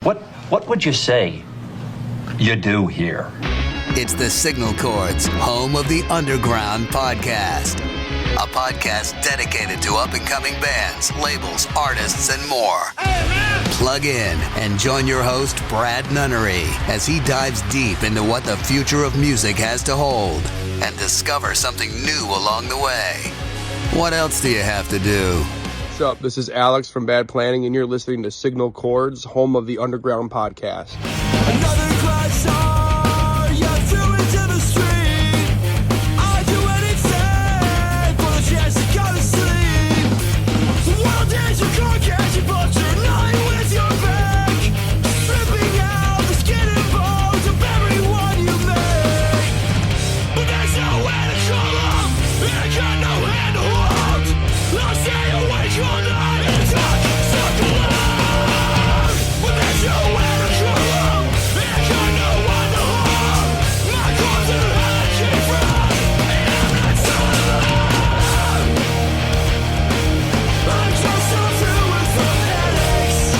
What would you say you do here? It's the Signal Chords, home of the Underground podcast. A podcast dedicated to up-and-coming bands, labels, artists, and more. Plug in and join your host, Brad Nunnery, as he dives deep into what the future of music has to hold and discover something new along the way. What else do you have to do? What's up? This is Alex from Bad Planning, and you're listening to Signal Chords, home of the Underground podcast. Another class star, you threw into the street. I'd do anything for the chance to go to sleep. The world is your carcass, you bought your night with your back, stripping out the skin and bones of everyone you make. But there's nowhere to call up, and I got no hand to hold. I'll stay awake all night and talk stuck alone. But there's nowhere to call up, and I got no one to hold. My corpse in the hell I came from, and I'm not so alone. I'm just so through with the headaches.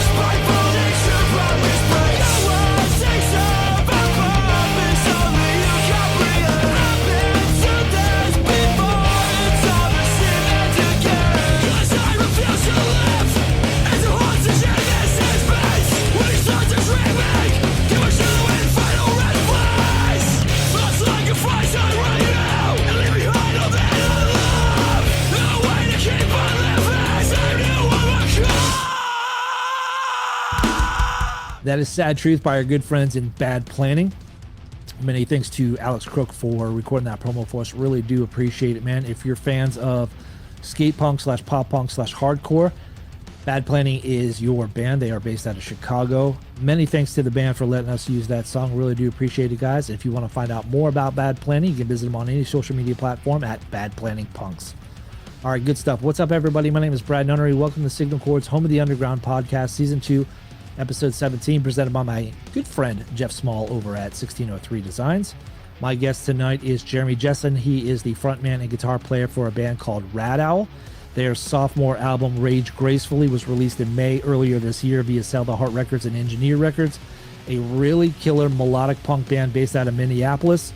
Spiteful nature promise, but no one takes up a promise. Only you comprehend to this before it's all the sin and again. 'Cause I refuse to live as a hostage in this space. When it starts to dreaming, give a shit away and final red flags. Lost like a fly shot right now, and leave behind all that I love. No way to keep on living, save new one more That is Sad Truth by our good friends in Bad Planning. Many thanks to Alex Crook for recording that promo for us. Really do appreciate it, man. If you're fans of skate punk / pop punk / hardcore, Bad Planning is your band. They are based out of Chicago. Many thanks to the band for letting us use that song. Really do appreciate it, guys. If you want to find out more about Bad Planning, you can visit them on any social media platform at Bad Planning Punks. All right, good stuff. What's up, everybody? My name is Brad Nunnery. Welcome to Signal Chords, home of the Underground podcast, season 2, episode 17, presented by my good friend Jeff Small over at 1603 Designs. My guest tonight is Jeremy Jessen. He is the frontman and guitar player for a band called Rad Owl. Their sophomore album, Rage Gracefully, was released in May earlier this year via Sell the Heart Records and Engineer Records. A really killer melodic punk band based out of Minneapolis.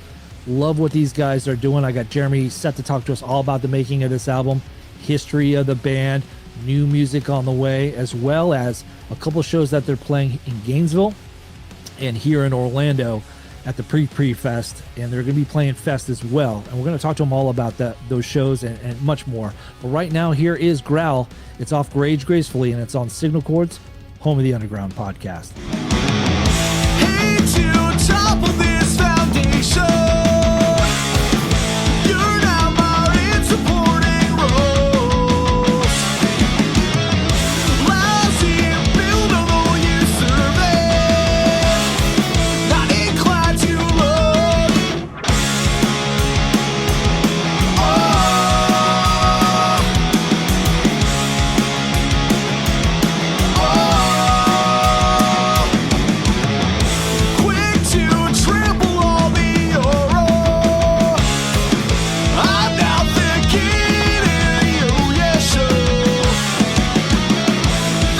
Love what these guys are doing. I got Jeremy set to talk to us all about the making of this album, history of the band, new music on the way, as well as a couple shows that they're playing in Gainesville and here in Orlando at the Pre-Fest, and they're going to be playing Fest as well. And we're going to talk to them all about those shows and much more. But right now, here is Growl. It's off Rage Gracefully, and it's on Signal Chords, home of the Underground podcast. Hey, to topple this foundation. You're now my supporting roles. Lousy and build on all you survey. Not inclined to look. Oh. Quick to trample all the aura. I'm now thinking in you, yeah, sure.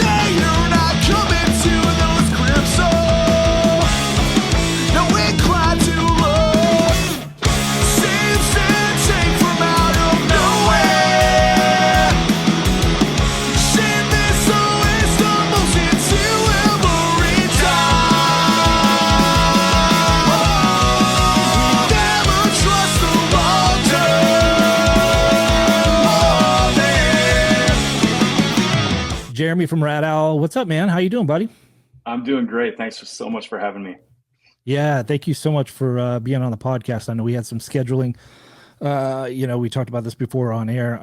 That you're not coming to those grips, so no inclined to look. Seems to take from out of nowhere. Shit, this always stumbles into every time. Never trust the water. Jeremy from Rad Owl. What's up, man? How you doing, buddy? I'm doing great. Thanks so much for having me. Yeah, thank you so much for being on the podcast. I know we had some scheduling. We talked about this before on air.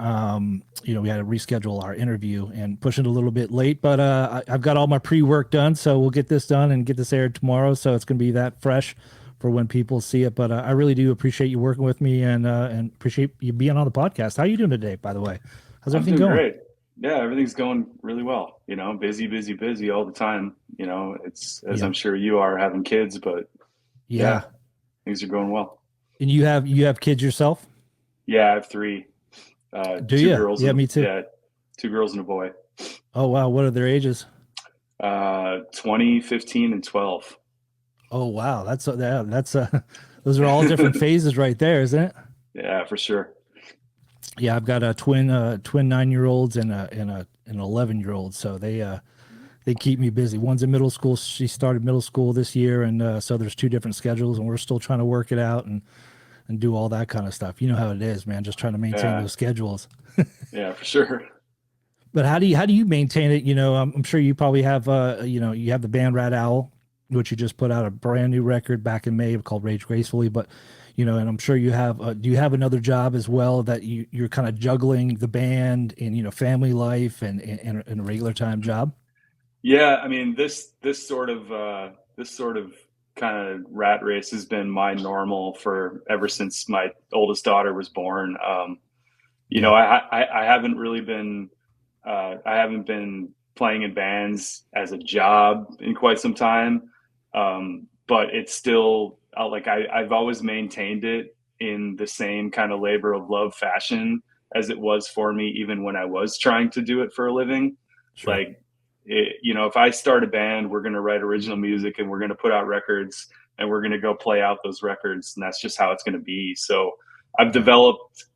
We had to reschedule our interview and push it a little bit late, but I've got all my pre-work done, so we'll get this done and get this aired tomorrow. So it's going to be that fresh for when people see it. But I really do appreciate you working with me and appreciate you being on the podcast. How are you doing today, by the way? How's I'm everything doing going? great. Yeah, everything's going really well. Busy all the time. It's as Yeah. I'm sure you are having kids, but Yeah. things are going well. And you have kids yourself? Yeah, I have 3. Do two you? girls. Yeah, me too. Yeah, 2 girls and a boy. Oh wow, what are their ages? 2015 and 12. Oh wow, those are all different phases right there, isn't it? Yeah, for sure. Yeah, I've got a twin 9-year-olds and an 11-year-old, so they keep me busy. One's in middle school; she started middle school this year, and so there's two different schedules, and we're still trying to work it out and do all that kind of stuff. You know how it is, man. Just trying to maintain those schedules. Yeah, for sure. But how do you maintain it? You know, I'm sure you probably have you have the band Rad Owl, which you just put out a brand new record back in May called Rage Gracefully. But and I'm sure you have. Do you have another job as well that you're kind of juggling the band and family life and a regular time job? Yeah, I mean this sort of kind of rat race has been my normal for ever since my oldest daughter was born. I haven't really been I haven't been playing in bands as a job in quite some time, but it's still I've always maintained it in the same kind of labor of love fashion as it was for me, even when I was trying to do it for a living. Sure. If I start a band, we're going to write original music and we're going to put out records and we're going to go play out those records. And that's just how it's going to be. So I've developed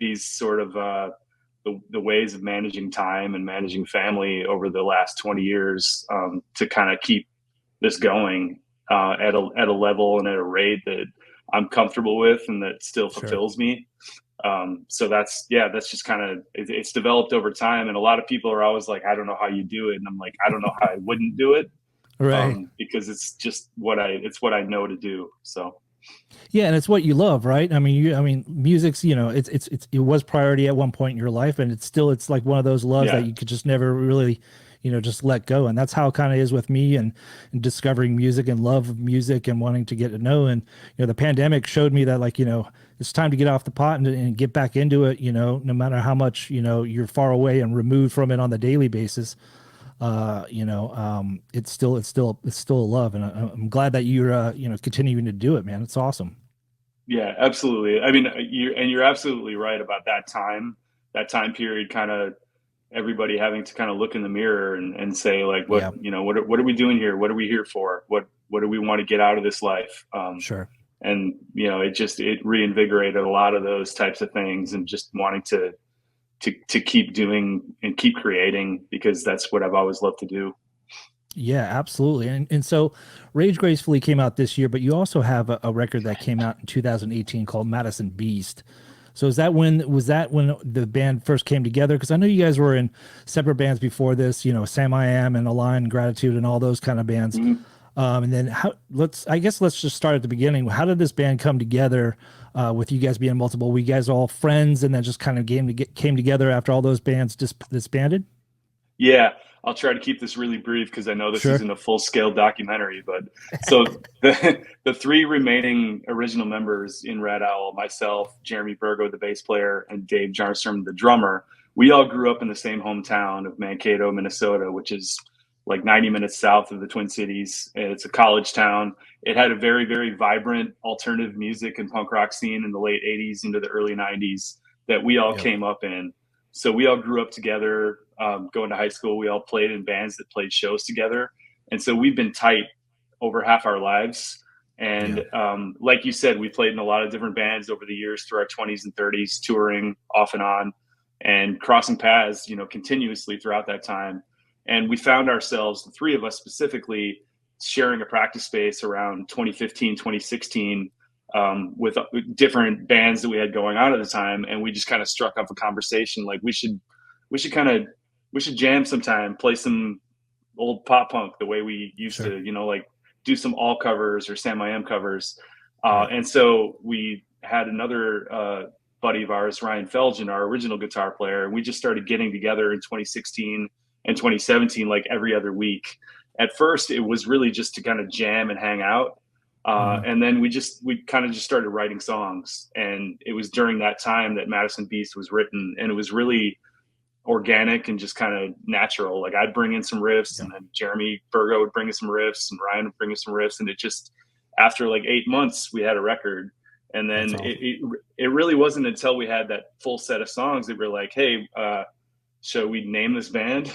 these sort of, the ways of managing time and managing family over the last 20 years, to kind of keep this going, at a level and at a rate that I'm comfortable with and that still fulfills me. So that's just kind of, it's developed over time. And a lot of people are always like, I don't know how you do it. And I'm like, I don't know how I wouldn't do it. Right. Because it's just what I know to do. So. Yeah. And it's what you love, right? I mean, music's, it was priority at one point in your life, and it's like one of those loves that you could just never really, just let go. And that's how it kind of is with me and discovering music and love of music and wanting to get to know. And, the pandemic showed me that, it's time to get off the pot and get back into it, no matter how much, you're far away and removed from it on the daily basis. It's still a love. And I'm glad that you're, continuing to do it, man. It's awesome. Yeah, absolutely. I mean, you're absolutely right about that time period, kind of everybody having to kind of look in the mirror and say like, what are we doing here? What are we here for? What do we want to get out of this life? Sure. And, it reinvigorated a lot of those types of things and just wanting to keep doing and keep creating, because that's what I've always loved to do. Yeah, absolutely. And so Rage Gracefully came out this year, but you also have a record that came out in 2018 called Madison Beast. So was that when the band first came together? Because I know you guys were in separate bands before this, Samiam and Align, Gratitude, and all those kind of bands. Mm-hmm. And then let's just start at the beginning. How did this band come together, with you guys being multiple? Were you guys all friends and then just kind of came together after all those bands disbanded? Yeah, I'll try to keep this really brief because I know this isn't a full-scale documentary. But so the three remaining original members in Rad Owl, myself, Jeremy Burgo, the bass player, and Dave Jarstrom, the drummer, we all grew up in the same hometown of Mankato, Minnesota, which is like 90 minutes south of the Twin Cities. It's a college town. It had a very, very vibrant alternative music and punk rock scene in the late 80s into the early 90s that we all came up in. So we all grew up together, going to high school. We all played in bands that played shows together. And so we've been tight over half our lives. And like you said, we played in a lot of different bands over the years through our 20s and 30s, touring off and on and crossing paths, continuously throughout that time. And we found ourselves, the three of us specifically, sharing a practice space around 2015, 2016, with different bands that we had going on at the time. And we just kind of struck up a conversation like we should jam sometime, play some old pop punk the way we used to, like do some all covers or Sam I Am covers. And so we had another buddy of ours, Ryan Felgen, our original guitar player, and we just started getting together in 2016 and 2017, like every other week. At first, it was really just to kind of jam and hang out. And then we kind of just started writing songs. And it was during that time that Madison Beast was written. And it was really organic and just kind of natural. Like I'd bring in some riffs and then Jeremy Burgo would bring in some riffs and Ryan would bring in some riffs. And it just, after like 8 months, we had a record. And then it really wasn't until we had that full set of songs that we're like, hey, shall we name this band?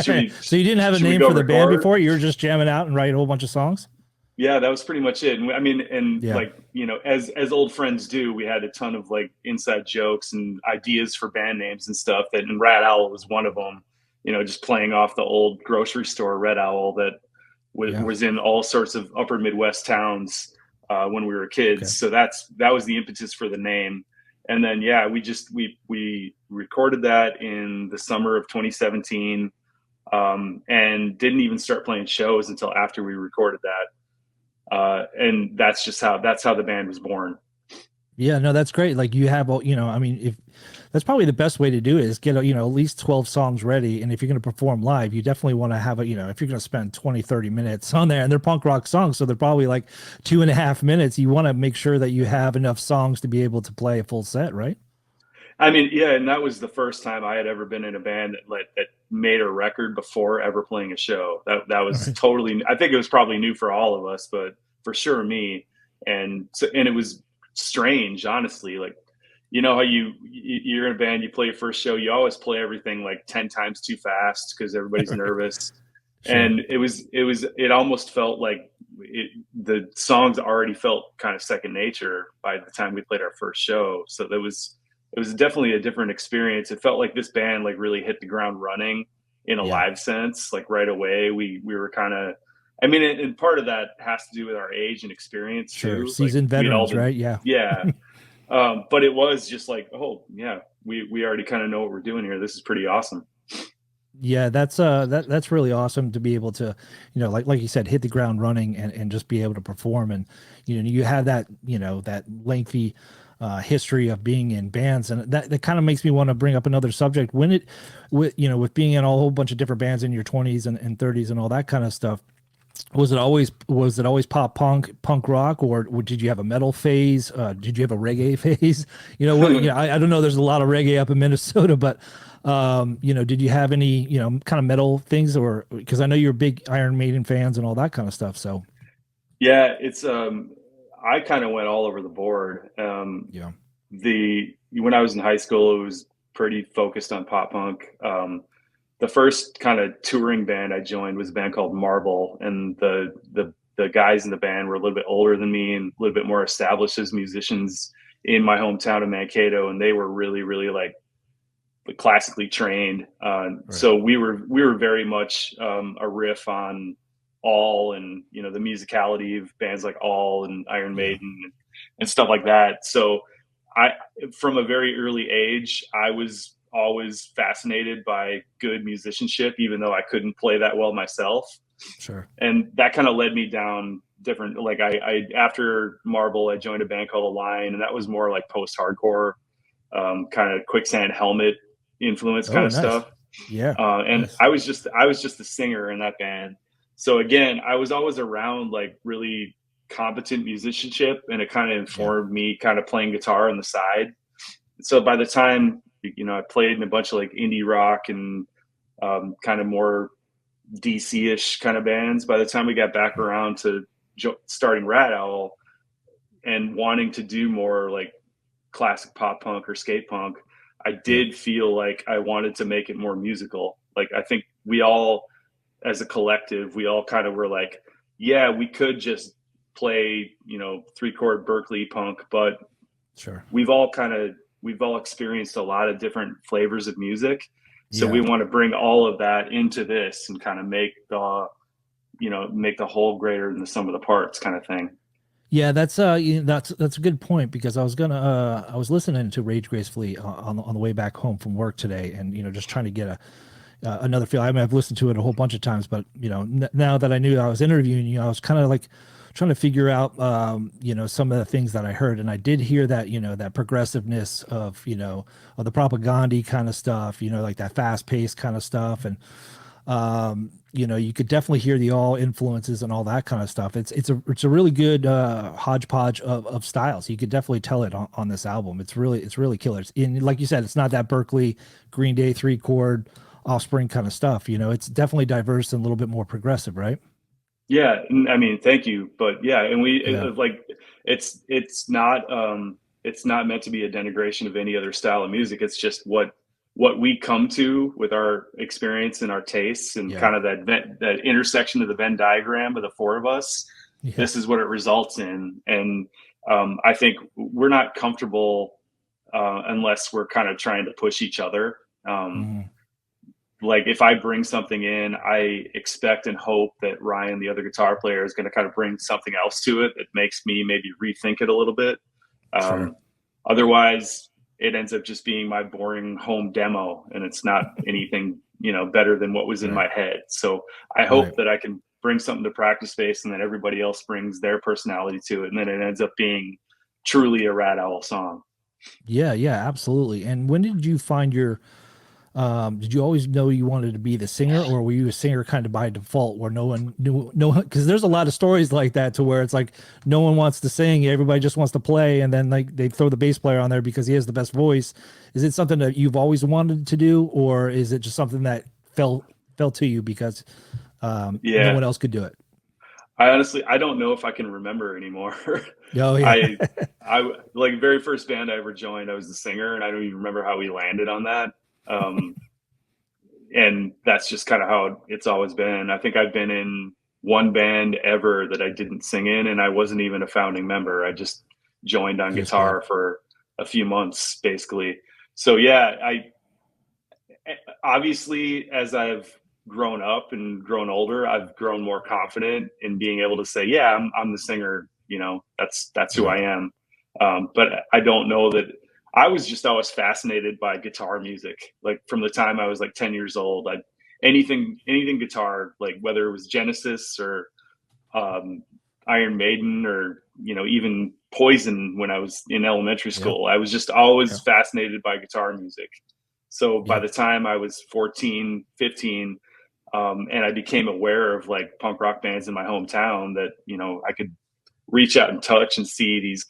So you didn't have a name for the band before? You were just jamming out and write a whole bunch of songs? Yeah, that was pretty much it. And I mean, Yeah. like, you know, as old friends do, we had a ton of like inside jokes and ideas for band names and stuff, and Rad Owl was one of them, you know, just playing off the old grocery store Red Owl that was in all sorts of upper Midwest towns when we were kids. Okay. So that was the impetus for the name. And then, yeah, we recorded that in the summer of 2017 and didn't even start playing shows until after we recorded that. And that's how the band was born. Yeah, no, that's great. Like you have, you know, I mean, if that's probably the best way to do it is get, you know, at least 12 songs ready. And if you're going to perform live, you definitely want to have a, you know, if you're going to spend 20, 30 minutes on there, and they're punk rock songs, so they're probably like 2.5 minutes. You want to make sure that you have enough songs to be able to play a full set, right? I mean, yeah. And that was the first time I had ever been in a band that made a record before ever playing a show. That was totally, I think it was probably new for all of us, but for sure me. And so, and it was strange, honestly. Like, you know how you're in a band, you play your first show, you always play everything like 10 times too fast because everybody's nervous. Sure. And it almost felt like the songs already felt kind of second nature by the time we played our first show. So it was definitely a different experience. It felt like this band like really hit the ground running in a live sense. Like right away, we were kind of, I mean, and part of that has to do with our age and experience. Sure. Too. Seasoned veterans, right? Yeah. Yeah. But it was just like, oh yeah, we already kind of know what we're doing here. This is pretty awesome. Yeah, that's really awesome to be able to, you know, like you said, hit the ground running and just be able to perform. And, you know, you have that, you know, that lengthy history of being in bands, and that kind of makes me want to bring up another subject. With being in a whole bunch of different bands in your 20s and 30s and all that kind of stuff, was it always pop punk rock, or did you have a metal phase? Did you have a reggae phase? You know, I don't know. There's a lot of reggae up in Minnesota, but you know, did you have any, you know, kind of metal things, or because I know you're big Iron Maiden fans and all that kind of stuff. So yeah, it's I kind of went all over the board. When I was in high school, it was pretty focused on pop punk. The first kind of touring band I joined was a band called Marble, and the guys in the band were a little bit older than me and a little bit more established as musicians in my hometown of Mankato, and they were really, really like classically trained. Right. So we were very much a riff on All, and you know, the musicality of bands like All and Iron Maiden and stuff like that. So from a very early age, I was always fascinated by good musicianship, even though I couldn't play that well myself. Sure. And that kind of led me down different, like I after Marble, I joined a band called Align, and that was more like post-hardcore, kind of Quicksand Helmet influence kind of stuff. Yeah. And nice. I was just the singer in that band. So again, I was always around like really competent musicianship, and it kind of informed me kind of playing guitar on the side. So by the time, you know, I played in a bunch of like indie rock and kind of more DC-ish kind of bands. By the time we got back around to starting Rad Owl and wanting to do more like classic pop punk or skate punk, I did feel like I wanted to make it more musical. Like, I think we all, as a collective, we all kind of were like, yeah, we could just play, you know, 3-chord Berkeley punk, but sure, we've all experienced a lot of different flavors of music. So we want to bring all of that into this and kind of make the whole greater than the sum of the parts kind of thing. Yeah, that's a good point, because I was listening to Rage Gracefully on the way back home from work today, and, you know, just trying to get another feel. I mean, I've listened to it a whole bunch of times, but, you know, now that I knew I was interviewing you, I was kind of like trying to figure out, you know, some of the things that I heard. And I did hear that, you know, that progressiveness of, you know, of the Propagandhi kind of stuff, you know, like that fast paced kind of stuff. And, you know, you could definitely hear the All influences and all that kind of stuff. It's a really good hodgepodge of styles. You could definitely tell it on this album. It's really killer. It's like you said, it's not that Berkeley, Green Day 3-chord Offspring kind of stuff. You know, it's definitely diverse and a little bit more progressive, right? Yeah, I mean, thank you, but yeah, and it's not meant to be a denigration of any other style of music. It's just what what we come to with our experience and our tastes and kind of that intersection of the Venn diagram of the four of us, this is what it results in. And I think we're not comfortable unless we're kind of trying to push each other. Like if I bring something in, I expect and hope that Ryan, the other guitar player, is going to kind of bring something else to it that makes me maybe rethink it a little bit. Otherwise, it ends up just being my boring home demo, and it's not anything, better than what was in my head. So I hope that I can bring something to practice space, and then everybody else brings their personality to it, and then it ends up being truly a Rad Owl song. Yeah, absolutely. And when did you find your did you always know you wanted to be the singer, or were you a singer kind of by default where no one knew? Because there's a lot of stories like that to where it's like no one wants to sing, everybody just wants to play, and then like they throw the bass player on there because he has the best voice. Is it something that you've always wanted to do, or is it just something that fell to you because no one else could do it? I don't know if I can remember anymore. I like very first band I ever joined, I was the singer, and I don't even remember how we landed on that. And that's just kind of how it's always been. I think I've been in one band ever that I didn't sing in, and I wasn't even a founding member. I just joined on guitar for a few months, basically. So yeah, I obviously, as I've grown up and grown older, I've grown more confident in being able to say, yeah, I'm the singer, that's who I am. But I don't know that I was just always fascinated by guitar music. Like from the time I was like 10 years old, anything guitar, like whether it was Genesis or Iron Maiden or, even Poison when I was in elementary school, I was just always fascinated by guitar music. So by the time I was 14, 15, and I became aware of like punk rock bands in my hometown that, I could reach out and touch and see these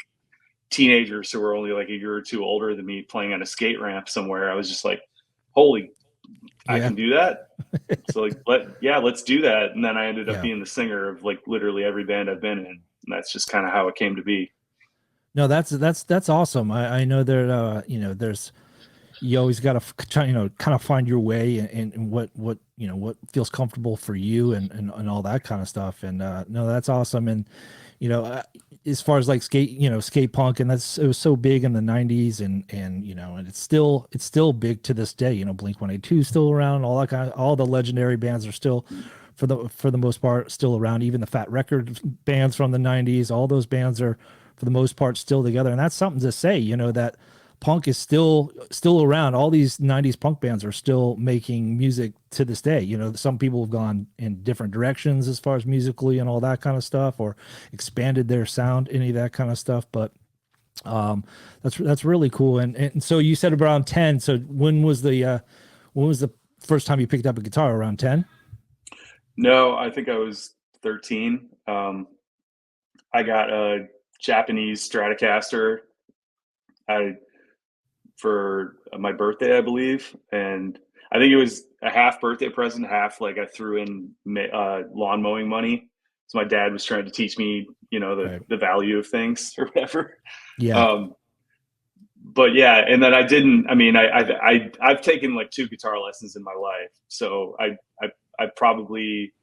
teenagers who were only like a year or two older than me playing on a skate ramp somewhere. I was just like, holy, I can do that. So like, let's do that. And then I ended up being the singer of like literally every band I've been in. And that's just kind of how it came to be. No, that's awesome. I know that, there's, you always got to try, kind of find your way and what feels comfortable for you and all that kind of stuff. And no, that's awesome. And, as far as like skate punk, and it was so big in the 90s and it's still big to this day. Blink-182 is still around, all the legendary bands are still for the most part still around. Even the Fat Record bands from the 90s, all those bands are for the most part still together. And that's something to say, that punk is still around. All these 90s punk bands are still making music to this day. Some people have gone in different directions as far as musically and all that kind of stuff, or expanded their sound, any of that kind of stuff. But that's really cool. And so you said around 10. So when was the first time you picked up a guitar? Around 10? No, I think I was 13. I got a Japanese Stratocaster for my birthday, I believe. And I think it was a half birthday present, half like I threw in lawn mowing money. So my dad was trying to teach me, the value of things or whatever. Yeah. But yeah, and then I've taken like 2 guitar lessons in my life. So I probably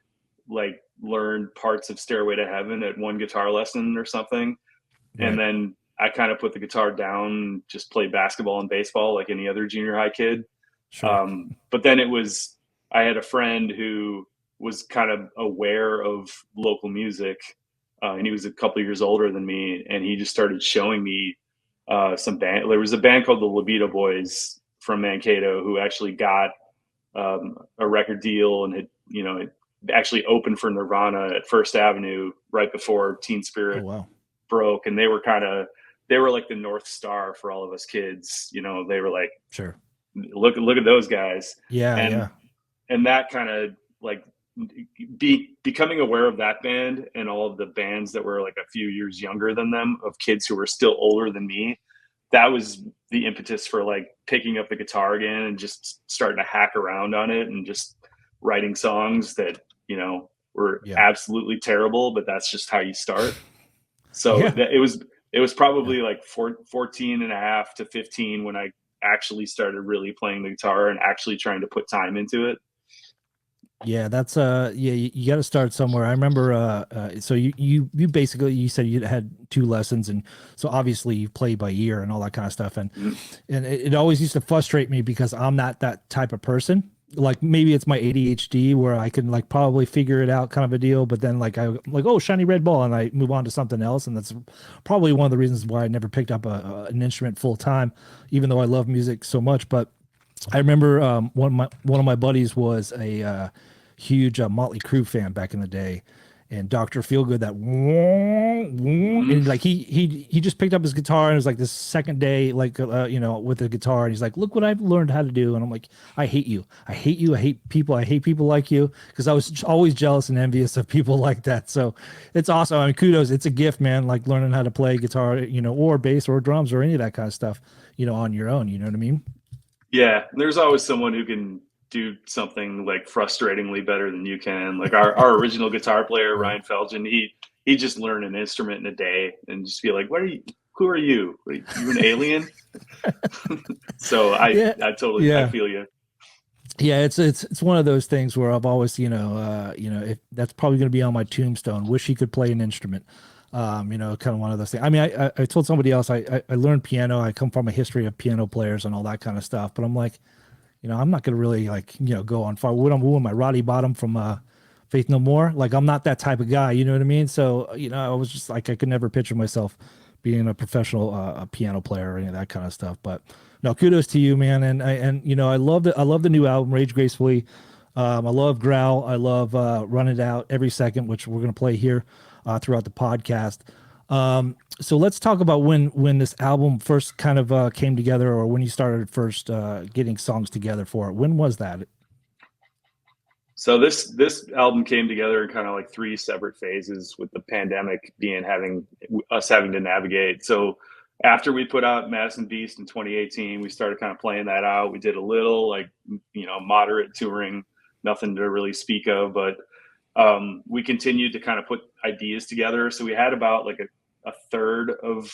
like learned parts of Stairway to Heaven at 1 guitar lesson or something. Right. And then I kind of put the guitar down and just played basketball and baseball like any other junior high kid. Sure. But then I had a friend who was kind of aware of local music, and he was a couple of years older than me, and he just started showing me some band. There was a band called the Libido Boys from Mankato who actually got a record deal and had actually opened for Nirvana at First Avenue right before Teen Spirit broke, and they were like the North Star for all of us kids. They were like, sure, look at those guys. Yeah. And that kind of like becoming aware of that band and all of the bands that were like a few years younger than them, of kids who were still older than me. That was the impetus for like picking up the guitar again and just starting to hack around on it and just writing songs that, were absolutely terrible, but that's just how you start. So it was probably like 14 and a half to 15 when I actually started really playing the guitar and actually trying to put time into it. Yeah, that's you got to start somewhere. I remember so you basically, you said you had 2 lessons, and so obviously you play by ear and all that kind of stuff, and and it always used to frustrate me because I'm not that type of person. Like maybe it's my ADHD where I can like probably figure it out kind of a deal, but then like I'm like, oh, shiny red ball, and I move on to something else, and that's probably one of the reasons why I never picked up an instrument full time, even though I love music so much. But I remember one of my buddies was a huge Motley Crue fan back in the day, and Dr. Feelgood, that and like he just picked up his guitar, and it was like the second day, like with the guitar, and he's like, look what I've learned how to do. And I'm like, I hate you, I hate people like you, because I was always jealous and envious of people like that. So it's awesome. I mean, kudos, it's a gift, man, like learning how to play guitar, or bass or drums or any of that kind of stuff, on your own, you know what I mean? Yeah, there's always someone who can do something like frustratingly better than you can. Like our original guitar player, Ryan Felgen, he just learned an instrument in a day and just be like, who are you? Like, you an alien? So I totally, I feel you. Yeah, it's one of those things where I've always, if that's probably going to be on my tombstone, wish he could play an instrument. Kind of one of those things. I mean, I told somebody else, I learned piano. I come from a history of piano players and all that kind of stuff, but I'm like, I'm not going to really go on far. What I'm with my Roddy Bottom from Faith No More. Like, I'm not that type of guy, you know what I mean? So, I was just like, I could never picture myself being a professional a piano player or any of that kind of stuff. But no, kudos to you, man. And I love the new album, Rage Gracefully. I love Growl. I love Run It Out Every Second, which we're going to play here throughout the podcast. So let's talk about when this album first kind of came together, or when you started first getting songs together for it. When was that? So this album came together in kind of like 3 separate phases, with the pandemic having to navigate. So after we put out Madison Beast in 2018, we started kind of playing that out. We did a little moderate touring, nothing to really speak of, but we continued to kind of put ideas together. So we had about like a third of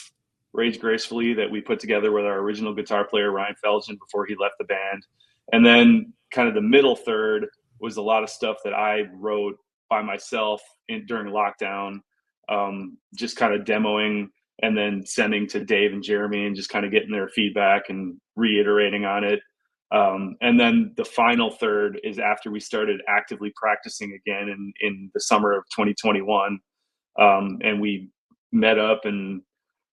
Rage Gracefully that we put together with our original guitar player, Ryan Felgen, before he left the band. And then kind of the middle third was a lot of stuff that I wrote by myself during lockdown, just kind of demoing and then sending to Dave and Jeremy and just kind of getting their feedback and reiterating on it. And then the final third is after we started actively practicing again in the summer of 2021. And we met up and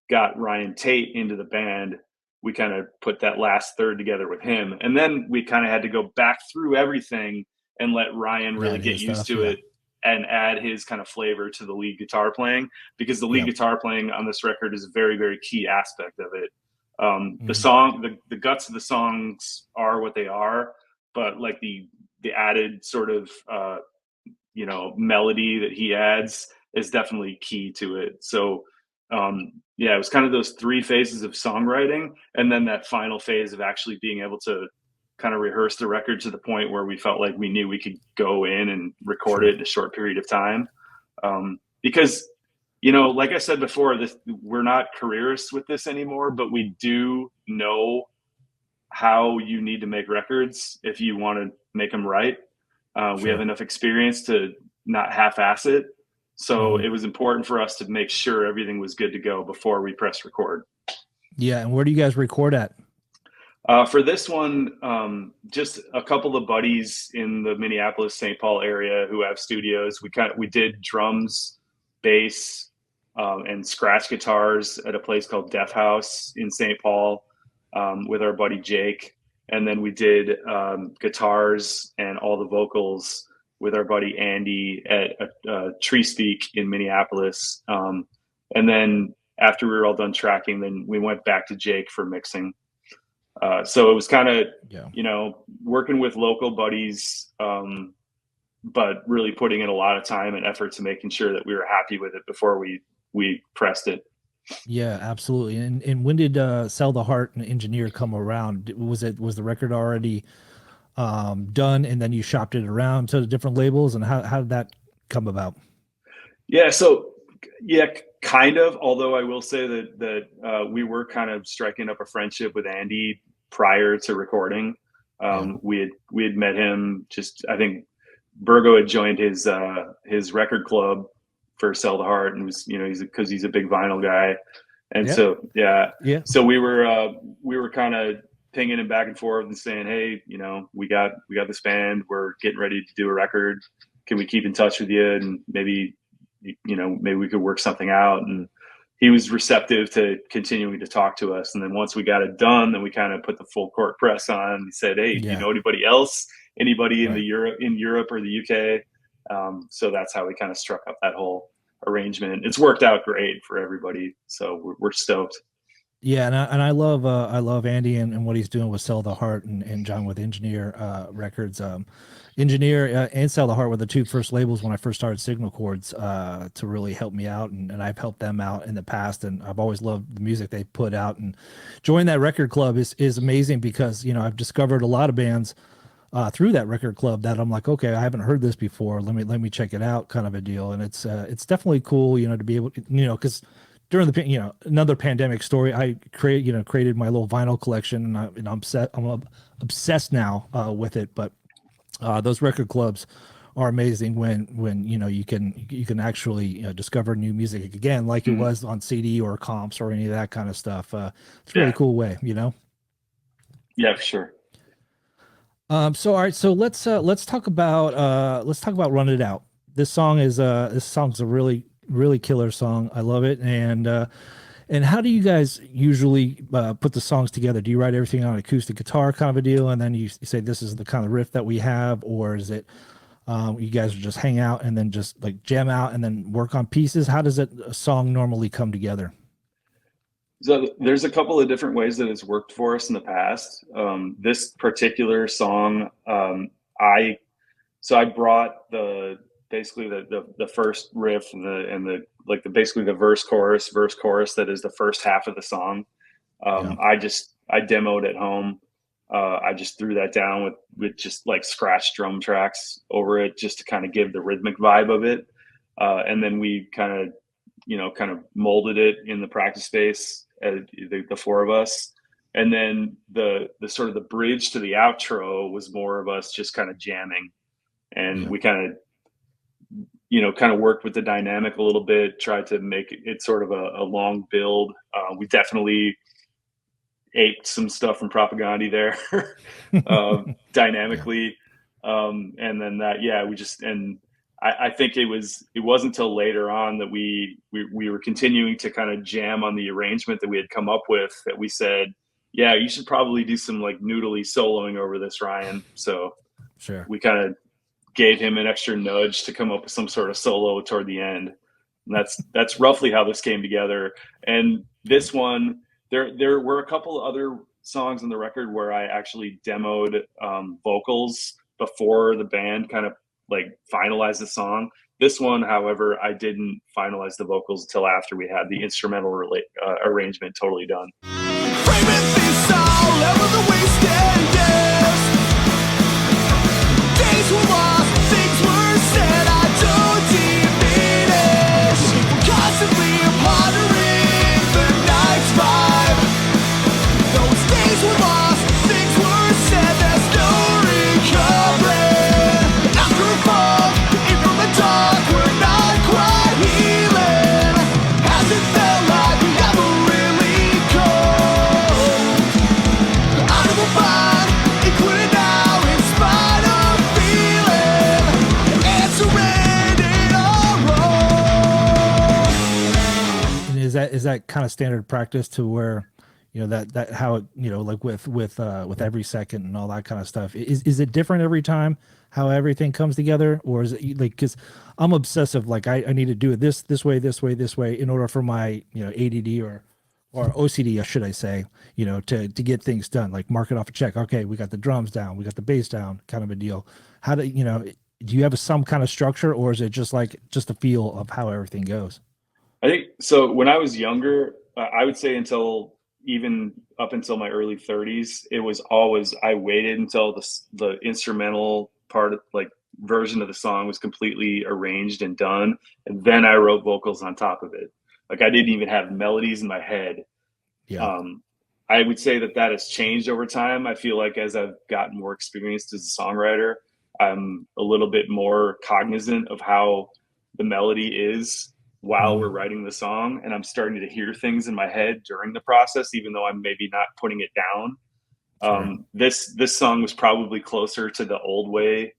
got Ryan Tate into the band. We kind of put that last third together with him. And then we kind of had to go back through everything and let Ryan really get used to it and add his kind of flavor to the lead guitar playing, because the lead guitar playing on this record is a very, very key aspect of it. The guts of the songs are what they are, but like the added sort of, melody that he adds is definitely key to it. So, it was kind of those 3 phases of songwriting, and then that final phase of actually being able to kind of rehearse the record to the point where we felt like we knew we could go in and record it in a short period of time. Because, like I said before, we're not careerists with this anymore, but we do know how you need to make records if you want to make them right. We have enough experience to not half-ass it. So it was important for us to make sure everything was good to go before we press record. Yeah. And where do you guys record at? For this one, just a couple of buddies in the Minneapolis, St. Paul area who have studios. We did drums, bass, and scratch guitars at a place called Deaf House in St. Paul with our buddy Jake. And then we did guitars and all the vocals with our buddy Andy at Tree Speak in Minneapolis. And then after we were all done tracking, then we went back to Jake for mixing. So it was kind of, working with local buddies, but really putting in a lot of time and effort to making sure that we were happy with it before we pressed it. Yeah, absolutely. And when did Sell the Heart and Engineer come around? Was the record already done, and then you shopped it around to the different labels, and how did that come about? Yeah, so kind of, although I will say that we were kind of striking up a friendship with Andy prior to recording. We had met him just, I think Burgo had joined his record club for Sell the Heart, and was, because he's a big vinyl guy. And so we were kind of pinging him back and forth and saying, hey, we got this band, we're getting ready to do a record. Can we keep in touch with you? And maybe we could work something out. And he was receptive to continuing to talk to us. And then once we got it done, then we kind of put the full court press on and said, hey, do you know anybody else? Anybody in Europe or the UK? So that's how we kind of struck up that whole arrangement. It's worked out great for everybody. So we're stoked. Yeah, and I love Andy and what he's doing with Sell the Heart and John with Engineer Records. Engineer and Sell the Heart were the two first labels when I first started Signal Chords to really help me out, and I've helped them out in the past, and I've always loved the music they put out. And joining that record club is amazing because I've discovered a lot of bands through that record club that I'm like, okay, I haven't heard this before. Let me check it out, kind of a deal. And it's definitely cool, to be able to, because during the another pandemic story, I created my little vinyl collection, and I'm obsessed now with it. But those record clubs are amazing when you can actually discover new music again, like it was on CD or comps or any of that kind of stuff. It's a really cool way, Yeah, for sure. So all right, so let's talk about Run It Out. This song's a really killer song. I love it. And how do you guys usually put the songs together? Do you write everything on acoustic guitar kind of a deal, and then you say this is the kind of riff that we have, or is it you guys just hang out and then just like jam out and then work on pieces? How does a song normally come together? So there's a couple of different ways that it's worked for us in the past. This particular song, I brought basically the first riff and basically the verse chorus that is the first half of the song. I demoed at home. I just threw that down with just like scratch drum tracks over it, just to kind of give the rhythmic vibe of it. And then we kind of molded it in the practice space, the four of us. And then the sort of the bridge to the outro was more of us just kind of jamming, and we kind of worked with the dynamic a little bit, tried to make it sort of a long build. We definitely aped some stuff from Propagandhi there, dynamically. And then I think it wasn't until later on that we were continuing to kind of jam on the arrangement that we had come up with, that we said, yeah, you should probably do some like noodly soloing over this, Ryan. So sure, we kind of gave him an extra nudge to come up with some sort of solo toward the end. And that's roughly how this came together. And this one, there were a couple of other songs on the record where I actually demoed vocals before the band kind of like finalized the song. This one, however, I didn't finalize the vocals until after we had the instrumental arrangement totally done. Days were lost, things were said, I don't diminish. We're constantly pondering the night's vibe. Those days were lost, things were said, there's no recovery. After a fall, in from the dark, we're not quite healing. Hasn't felt like we ever really cope. Out of the mind, including now, in spite of is that kind of standard practice to where that how it like with every second and all that kind of stuff, is it different every time how everything comes together, or is it like, because I'm obsessive, like I need to do it this way in order for my ADD or OCD, should I say, to get things done, like mark it off a check, okay, we got the drums down, we got the bass down, kind of a deal. How do you have some kind of structure, or is it just a feel of how everything goes? I think so. When I was younger, I would say even up until my early 30s, it was always, I waited until the instrumental part, like version of the song, was completely arranged and done, and then I wrote vocals on top of it. Like I didn't even have melodies in my head. I would say that has changed over time. I feel like as I've gotten more experienced as a songwriter, I'm a little bit more cognizant of how the melody is while we're writing the song, and I'm starting to hear things in my head during the process, even though I'm maybe not putting it down. Sure. This song was probably closer to the old way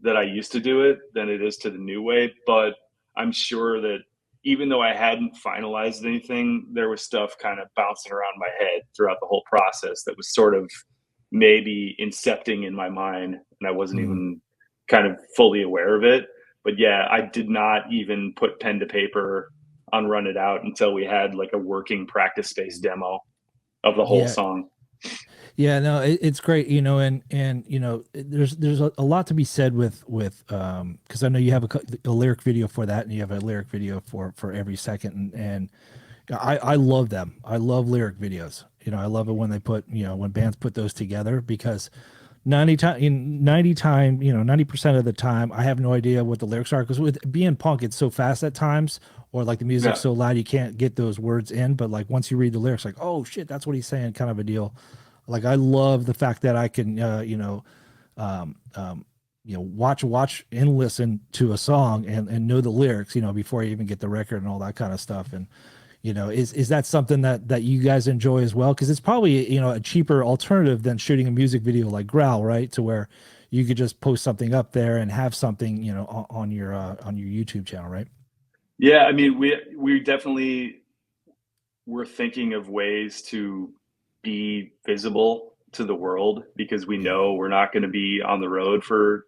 that I used to do it than it is to the new way, but I'm sure that even though I hadn't finalized anything, there was stuff kind of bouncing around my head throughout the whole process that was sort of maybe incepting in my mind, and I wasn't even kind of fully aware of it. But yeah, I did not even put pen to paper on Run It Out until we had like a working practice space demo of the whole song. Yeah, no, it's great, you know, and you know, there's a lot to be said with because I know you have a lyric video for that, and you have a lyric video for every second, and I love them. I love lyric videos. You know, I love it when they put, you know, when bands put those together, because 90% of the time I have no idea what the lyrics are, because with being punk, it's so fast at times, or like the music's so loud you can't get those words in. But like once you read the lyrics, like, oh shit, that's what he's saying, kind of a deal. Like I love the fact that I can, watch and listen to a song and know the lyrics, you know, before I even get the record and all that kind of stuff. And, you know, is that something that you guys enjoy as well? Because it's probably, you know, a cheaper alternative than shooting a music video like Growl, right? To where you could just post something up there and have something, you know, on your YouTube channel, right? Yeah, I mean, we definitely were thinking of ways to be visible to the world, because we know we're not going to be on the road for,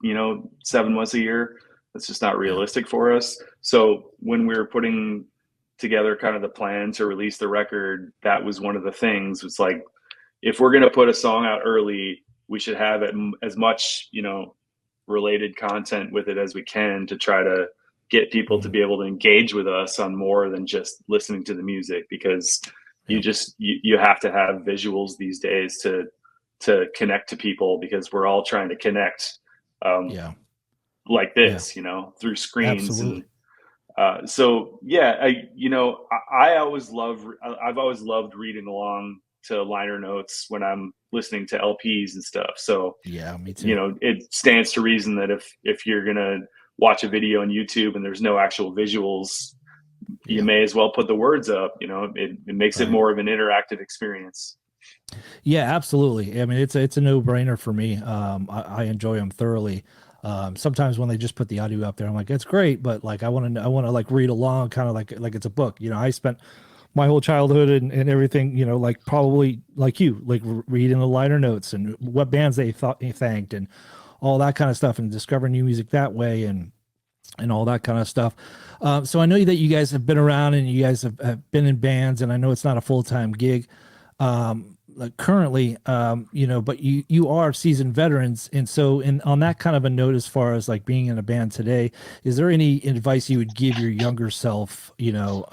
you know, 7 months a year. That's just not realistic for us. So when we were putting together kind of the plan to release the record, that was one of the things. It's like, if we're going to put a song out early, we should have as much, you know, related content with it as we can, to try to get people to be able to engage with us on more than just listening to the music, because you have to have visuals these days to connect to people, because we're all trying to connect like this, you know, through screens. Absolutely. And I've always loved reading along to liner notes when I'm listening to LPs and stuff. So yeah, me too. You know, it stands to reason that if you're gonna watch a video on YouTube and there's no actual visuals, you may as well put the words up. You know, it makes it more of an interactive experience. Yeah, absolutely. I mean, it's a no-brainer for me. I enjoy them thoroughly. Sometimes when they just put the audio up there, I'm like, it's great, but like I want to like read along, kind of like it's a book. You know, I spent my whole childhood and everything, you know, like probably like you, like reading the liner notes and what bands they thanked and all that kind of stuff, and discovering new music that way, and all that kind of stuff. So I know that you guys have been around and you guys have been in bands, and I know it's not a full-time gig like currently, you know, but you are seasoned veterans. And so on that kind of a note, as far as like being in a band today, is there any advice you would give your younger self, you know,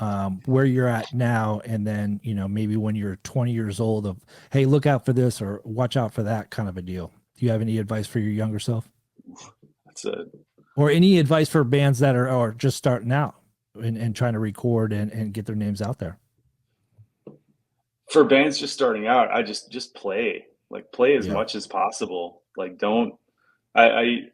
where you're at now, and then, you know, maybe when you're 20 years old, of, hey, look out for this or watch out for that kind of a deal? Do you have any advice for your younger self? Or any advice for bands that are just starting out and trying to record and get their names out there? For bands just starting out, I just play as much as possible. Like, don't, I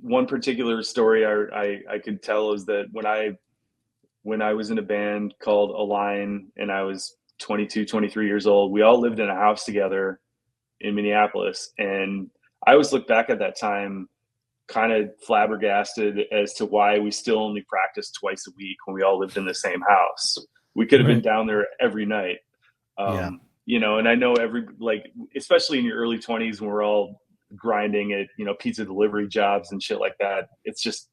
one particular story I could tell is that when I was in a band called Align and I was 22, 23 years old, we all lived in a house together in Minneapolis. And I always look back at that time kind of flabbergasted as to why we still only practiced twice a week when we all lived in the same house. We could have been down there every night. You know, and I know especially in your early 20s when we're all grinding at, you know, pizza delivery jobs and shit like that. It's just,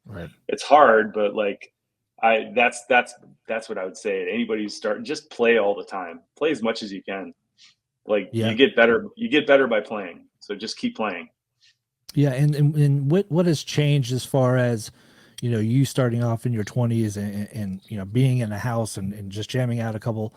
it's hard, but like, that's what I would say. Anybody who's starting, just play all the time, play as much as you can. Like you get better by playing. So just keep playing. Yeah. And what has changed as far as, you know, you starting off in your 20s and you know, being in a house and just jamming out a couple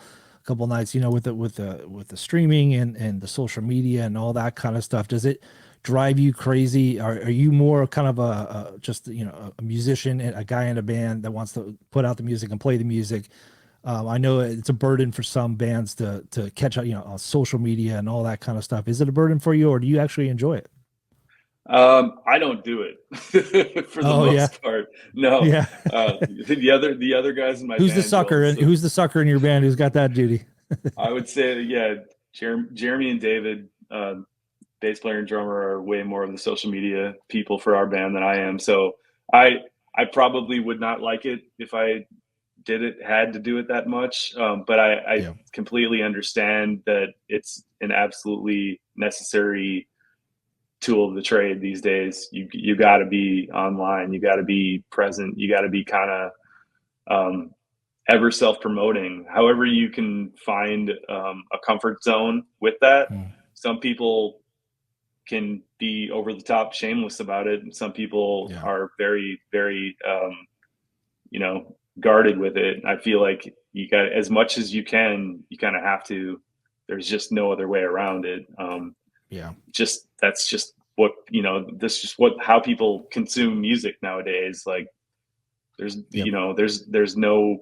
nights, you know, with the streaming and the social media and all that kind of stuff? Does it drive you crazy? Are you more kind of a just, you know, a musician, a guy in a band that wants to put out the music and play the music? I know it's a burden for some bands to catch up, on social media and all that kind of stuff. Is it a burden for you, or do you actually enjoy it? I don't do it for the most part. No. Yeah. The other guys in my Who's band the sucker? will, And who's the sucker in your band who's got that duty? I would say, yeah, Jeremy and David, bass player and drummer, are way more of the social media people for our band than I am. So I probably would not like it if I had to do it that much. But I completely understand that it's an absolutely necessary tool of the trade these days. You got to be online. You got to be present. You got to be kind of ever self-promoting. However you can find a comfort zone with that. Some people can be over the top shameless about it, and some people are very, very guarded with it. I feel like you got, as much as you kind of have to. There's just no other way around it. That's just what, this is just how people consume music nowadays. Like there's no,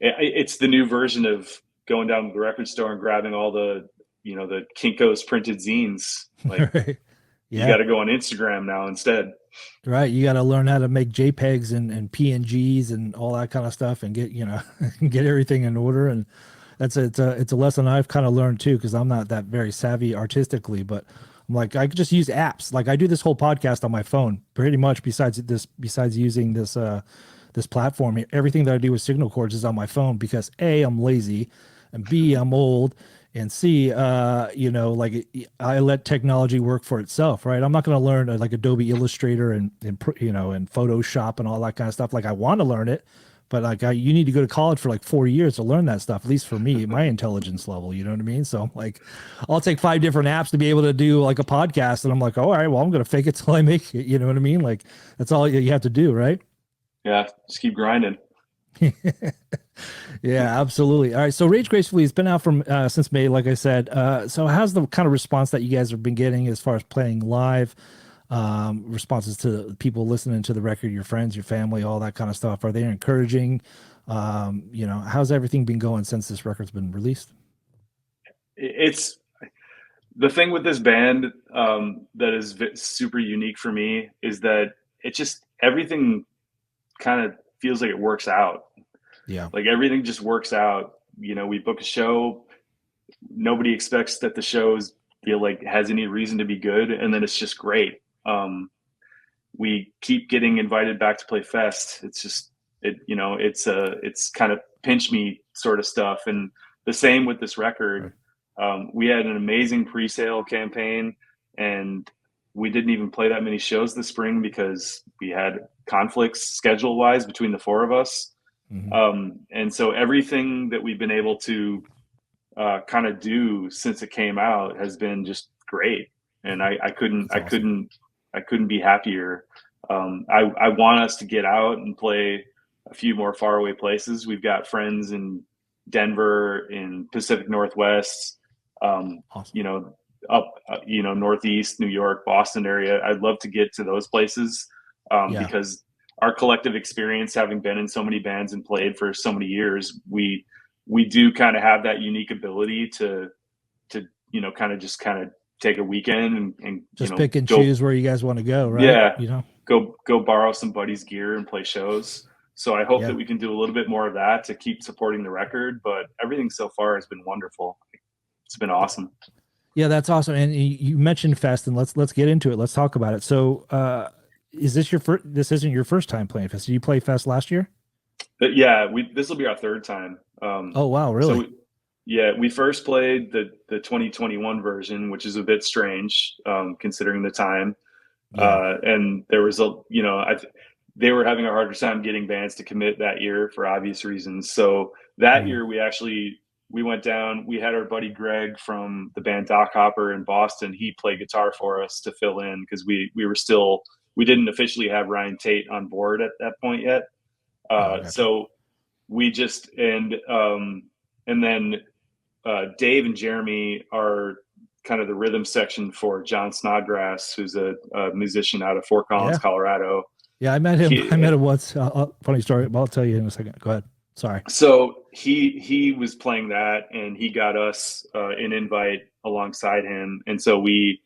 it's the new version of going down to the record store and grabbing all the Kinko's printed zines. Like Right. you got to go on Instagram now instead. Right. You got to learn how to make JPEGs and PNGs and all that kind of stuff, and get, get everything in order. And it's a lesson I've kind of learned too, because I'm not that very savvy artistically, but I'm like, I could just use apps. Like I do this whole podcast on my phone pretty much, besides using this platform. Everything that I do with Signal Chords is on my phone, because A, I'm lazy, and B, I'm old, and C, I let technology work for itself, right? I'm not going to learn like Adobe Illustrator and Photoshop and all that kind of stuff. Like I want to learn it, but you need to go to college for like 4 years to learn that stuff, at least for me, my intelligence level, you know what I mean? So I'm like, I'll take 5 different apps to be able to do like a podcast. And I'm like, all right, well, I'm going to fake it till I make it. You know what I mean? Like that's all you have to do, right? Yeah. Just keep grinding. Yeah, absolutely. All right. So Rage Gracefully has been out from since May, like I said. So how's the kind of response that you guys have been getting as far as playing live? Responses to people listening to the record, your friends, your family, all that kind of stuff. Are they encouraging? How's everything been going since this record's been released? It's the thing with this band that is super unique for me is that it just, everything kind of feels like it works out. Yeah. Like everything just works out. We book a show. Nobody expects that the shows feel like has any reason to be good. And then it's just great. We keep getting invited back to play fest. It's just, it's kind of pinch me sort of stuff. And the same with this record. We had an amazing pre-sale campaign, and we didn't even play that many shows this spring because we had conflicts schedule wise between the 4 of us. And so everything that we've been able to kind of do since it came out has been just great. And I couldn't be happier. I want us to get out and play a few more faraway places. We've got friends in Denver, in Pacific Northwest, awesome. up, Northeast, New York, Boston area. I'd love to get to those places because our collective experience, having been in so many bands and played for so many years, we do kind of have that unique ability to kind of take a weekend and just pick and choose where you guys want to go, right? Yeah. Go borrow some buddies' gear and play shows. So I hope that we can do a little bit more of that to keep supporting the record, but everything so far has been wonderful. It's been awesome. Yeah, that's awesome. And you mentioned fest, and let's get into it. Let's talk about it. So, is this this isn't your first time playing fest? Did you play fest last year? Yeah, this will be our 3rd time. Oh wow, really? So we first played the 2021 version, which is a bit strange considering the time. And there was they were having a harder time getting bands to commit that year for obvious reasons. So that year we went down. We had our buddy Greg from the band Doc Hopper in Boston. He played guitar for us to fill in because we didn't officially have Ryan Tate on board at that point yet. So we just and then Dave and Jeremy are kind of the rhythm section for John Snodgrass, who's a musician out of Fort Collins, Colorado. Yeah, I met him. I met him once. Funny story. I'll tell you in a second. Go ahead. Sorry. So he was playing that, and he got us an invite alongside him, and so we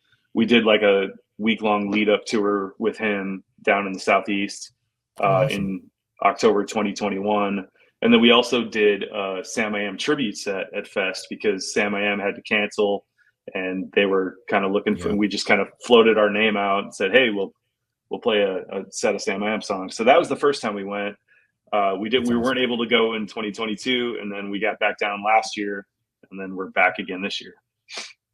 did like a week-long lead-up tour with him down in the Southeast in October 2021. And then we also did a Samiam tribute set at Fest because Samiam had to cancel, and they were kind of looking for, and we just kind of floated our name out and said, hey, we'll play a set of Samiam songs. So that was the first time we went. We weren't able to go in 2022, and then we got back down last year, and then we're back again this year.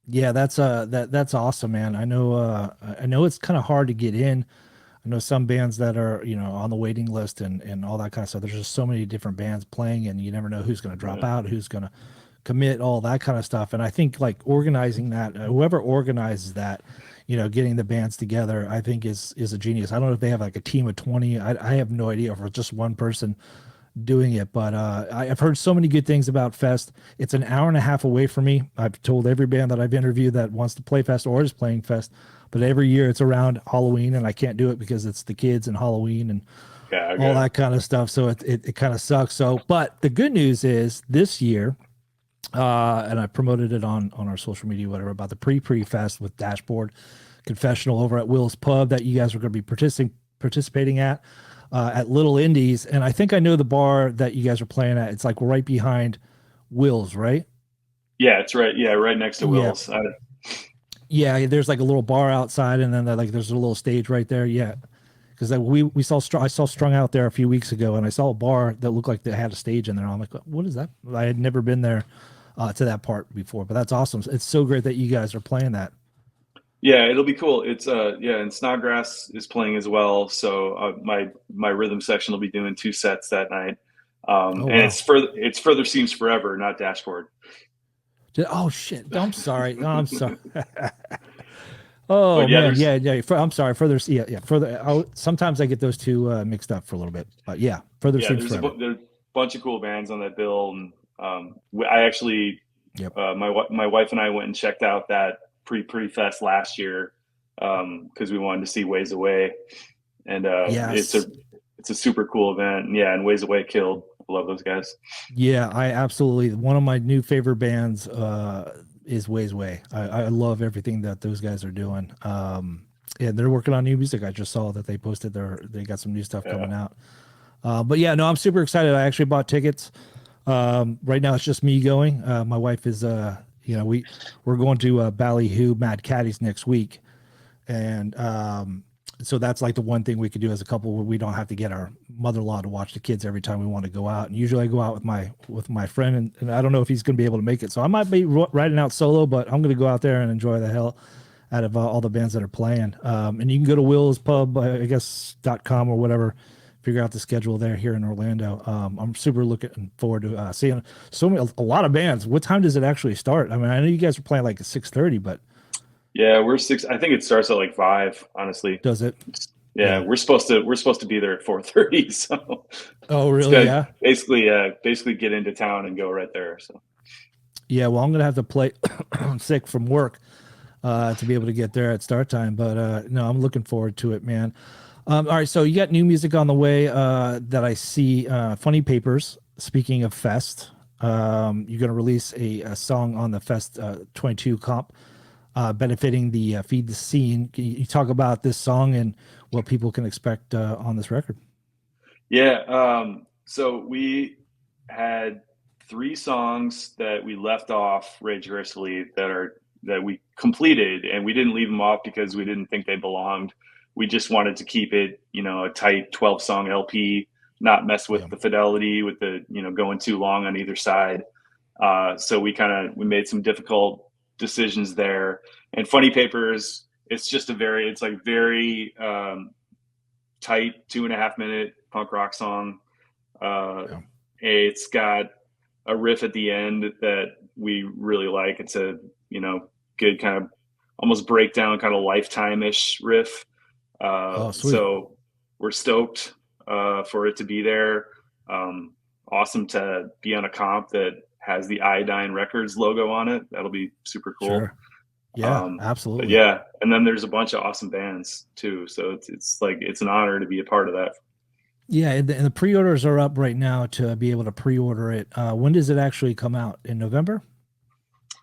Yeah, that's awesome, man. I know it's kind of hard to get in. I know some bands that are, on the waiting list and all that kind of stuff. There's just so many different bands playing, and you never know who's going to drop out, who's going to commit, all that kind of stuff. And I think like organizing that, whoever organizes that, getting the bands together, I think is a genius. I don't know if they have like a team of 20. I have no idea if it's just one person doing it, but I've heard so many good things about Fest. It's an hour and a half away from me. I've told every band that I've interviewed that wants to play Fest or is playing Fest, but every year it's around Halloween, and I can't do it because it's the kids and Halloween and all that kind of stuff. So it kind of sucks. So, but the good news is this year, and I promoted it on our social media, whatever, about the pre-fest with Dashboard Confessional over at Will's Pub that you guys are going to be participating at Little Indies. And I think I know the bar that you guys are playing at. It's like right behind Will's, right? Yeah, it's right. Yeah, right next to Will's. Yeah, there's like a little bar outside, and then there's a little stage right there. Yeah, because I saw Strung Out there a few weeks ago, and I saw a bar that looked like they had a stage in there. I'm like, what is that? I had never been there to that part before, but that's awesome. It's so great that you guys are playing that. Yeah, it'll be cool. It's and Snodgrass is playing as well. So my rhythm section will be doing 2 sets that night. And it's Further Seems Forever, not Dashboard. Oh shit! I'm sorry. No, I'm sorry. Oh man, yeah. I'm sorry. Further. Sometimes I get those two mixed up for a little bit, but yeah, Further Seems Forever. There's a bunch of cool bands on that bill, and I actually, my wife and I went and checked out that pre-fest last year because we wanted to see Ways Away, and it's a super cool event. And Ways Away killed. I love those guys. Yeah, I absolutely. One of my new favorite bands is Ways Away. I love everything that those guys are doing. And they're working on new music. I just saw that they posted they got some new stuff coming out. But yeah, no, I'm super excited. I actually bought tickets. Right now it's just me going. My wife is we're going to Ballyhoo Mad Caddies next week, and so that's like the one thing we could do as a couple where we don't have to get our mother-in-law to watch the kids every time we want to go out. And usually I go out with my friend, and I don't know if he's going to be able to make it. So I might be riding out solo, but I'm going to go out there and enjoy the hell out of all the bands that are playing. And you can go to Will's Pub, I guess, .com or whatever, figure out the schedule there here in Orlando. I'm super looking forward to seeing a lot of bands. What time does it actually start? I mean, I know you guys are playing like at 6:30, but yeah, we're 6. I think it starts at like 5. Honestly, does it? Yeah, we're supposed to be there at 4:30. So, oh really? Yeah. Basically, get into town and go right there. So, yeah. Well, I'm gonna have to play sick from work to be able to get there at start time. But no, I'm looking forward to it, man. All right, so you got new music on the way that I see. Funny Papers. Speaking of Fest, you're gonna release a song on the Fest 22 comp. Benefiting the Feed the Scene. Can you talk about this song and what people can expect on this record? Yeah. So we had 3 songs that we left off Rage Gracefully that we completed, and we didn't leave them off because we didn't think they belonged. We just wanted to keep it, a tight 12-song LP, not mess with the fidelity with the, going too long on either side. So we made some difficult decisions there. And Funny Papers, it's very tight 2.5-minute punk rock song. It's got a riff at the end that we really like. It's a good kind of almost breakdown, kind of Lifetime-ish riff. So we're stoked for it to be there. Awesome to be on a comp that has the Iodine Records logo on it. That'll be super cool. Sure. Yeah, absolutely. Yeah. And then there's a bunch of awesome bands too. So it's an honor to be a part of that. Yeah, and the pre-orders are up right now to be able to pre-order it. When does it actually come out? In November?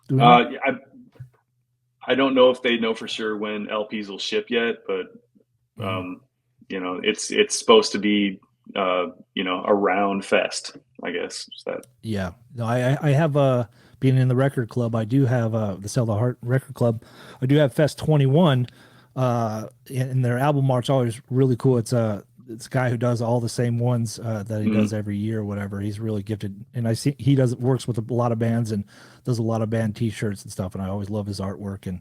Do we know? I don't know if they know for sure when LPs will ship yet, but it's supposed to be around Fest, I guess. That Yeah, no, I have being in the record club. I do have the Sell the Heart record club. I do have Fest 21, and their album art's always really cool. It's a guy who does all the same ones that he does every year or whatever. He's really gifted, and I see he works with a lot of bands and does a lot of band T-shirts and stuff. And I always love his artwork and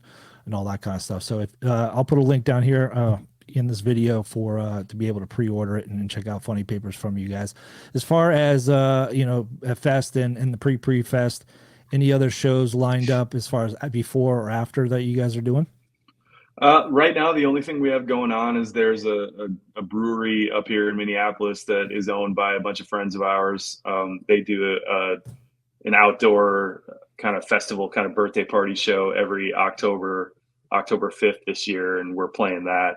all that kind of stuff. So if I'll put a link down here in this video for to be able to pre-order it and check out Funny Papers from you guys. As far as at Fest and the pre-fest, any other shows lined up as far as before or after that you guys are doing? Right now, the only thing we have going on is there's a brewery up here in Minneapolis that is owned by a bunch of friends of ours. They do an outdoor kind of festival, kind of birthday party show every October 5th this year, and we're playing that.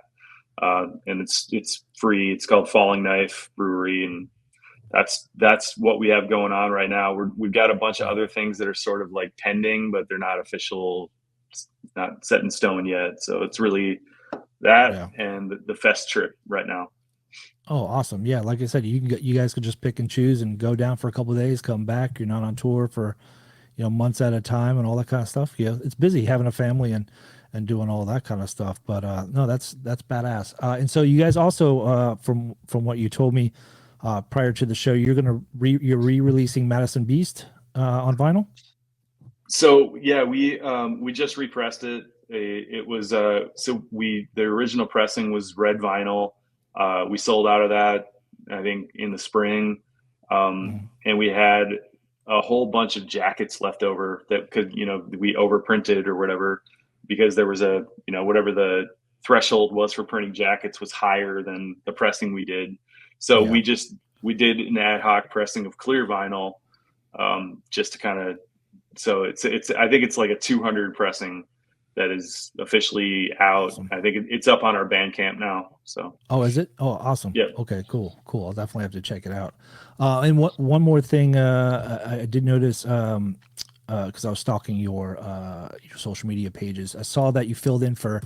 And it's free. It's called Falling Knife Brewery, and that's what we have going on right now. We've got a bunch of other things that are sort of like pending, but they're not official, not set in stone yet. So it's really that and the Fest trip right now. Oh, awesome. Yeah, like I said, you guys could just pick and choose and go down for a couple of days, come back. You're not on tour for months at a time and all that kind of stuff. Yeah, it's busy having a family and doing all that kind of stuff. But no, that's badass. And so you guys also, from what you told me prior to the show, you're re-releasing Madison Beast on vinyl. So yeah, we just repressed it. It was the original pressing was red vinyl. We sold out of that, I think, in the spring, and we had a whole bunch of jackets left over that we overprinted or whatever, because there was whatever the threshold was for printing jackets was higher than the pressing we did. So we did an ad hoc pressing of clear vinyl, just to kind of. So it's I think it's like a 200 pressing that is officially out. Awesome. I think it's up on our Bandcamp now. So is it? Oh, awesome. Yeah. Okay, cool. I'll definitely have to check it out. And one more thing I did notice because I was stalking your social media pages. I saw that you filled in for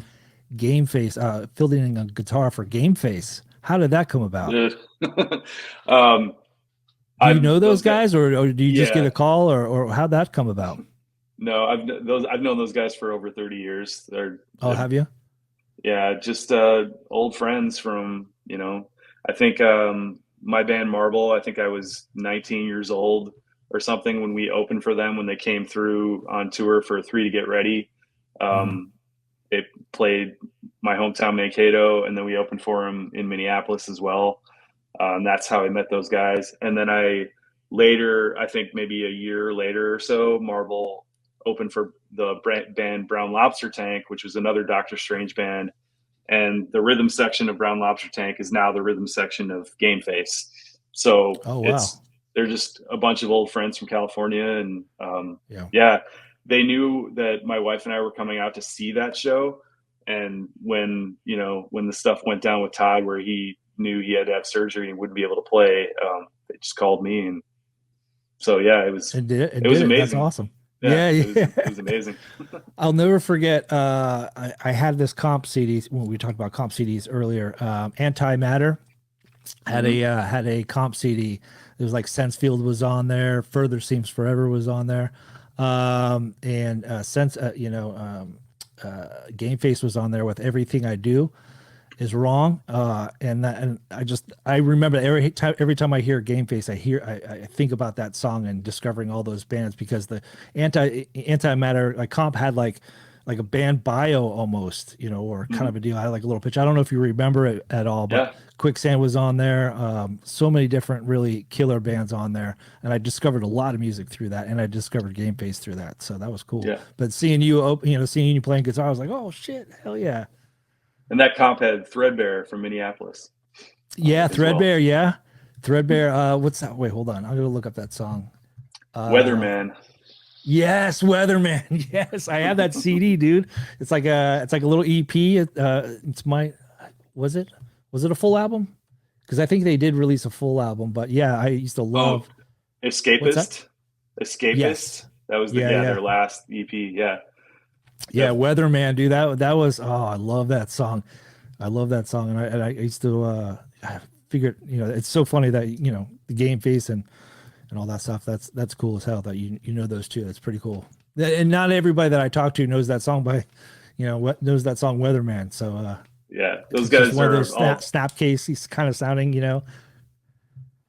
Game Face, filled in a guitar for Game Face. How did that come about? Do you know those guys, or do you just get a call, or how'd that come about? No, I've known those guys for over 30 years. They're have you? Yeah, just old friends from, I think my band Marble, I think I was 19 years old or something when we opened for them, when they came through on tour for 3 to Get Ready. They played my hometown Mankato, and then we opened for them in Minneapolis as well. And that's how I met those guys. And then I think maybe a year later or so, Marble opened for the band Brown Lobster Tank, which was another Doctor Strange band. And the rhythm section of Brown Lobster Tank is now the rhythm section of Game Face. So they're just a bunch of old friends from California. And they knew that my wife and I were coming out to see that show. And when the stuff went down with Todd, where he knew he had to have surgery and wouldn't be able to play, they just called me. And so, it was amazing. That's awesome. It was amazing. I'll never forget. I had this comp CD when we talked about comp CDs earlier. Antimatter had a comp CD. It was like Sensefield was on there. Further Seems Forever was on there. And Game Face was on there with Everything I Do Is Wrong. And I remember every time I hear Game Face, I think about that song and discovering all those bands, because the Antimatter, like comp had like a band bio almost, or kind of a deal. I had like a little pitch. I don't know if you remember it at all, but Quicksand was on there. So many different really killer bands on there. And I discovered a lot of music through that. And I discovered Game Face through that. So that was cool. Yeah. But seeing you playing guitar, I was like, oh shit, hell yeah. And that comp had Threadbare from Minneapolis. Yeah, Threadbare, well. Yeah. Threadbare, what's that? Wait, hold on. I'm going to look up that song. Weatherman. Yes, Weatherman. Yes, I have that CD, dude. It's like a little EP. Was it a full album? because I think they did release a full album. But yeah, I used to love Escapist. Escapist. Yes. That was their last EP. Yeah. Yeah, Weatherman, dude. That was I love that song. I love that song, and I used to I figured, it's so funny that the Game Face and all that stuff. That's cool as hell that you know those two. That's pretty cool. And not everybody that I talk to knows that song knows that song Weatherman. So yeah, those guys one are of those snapcase kind of sounding,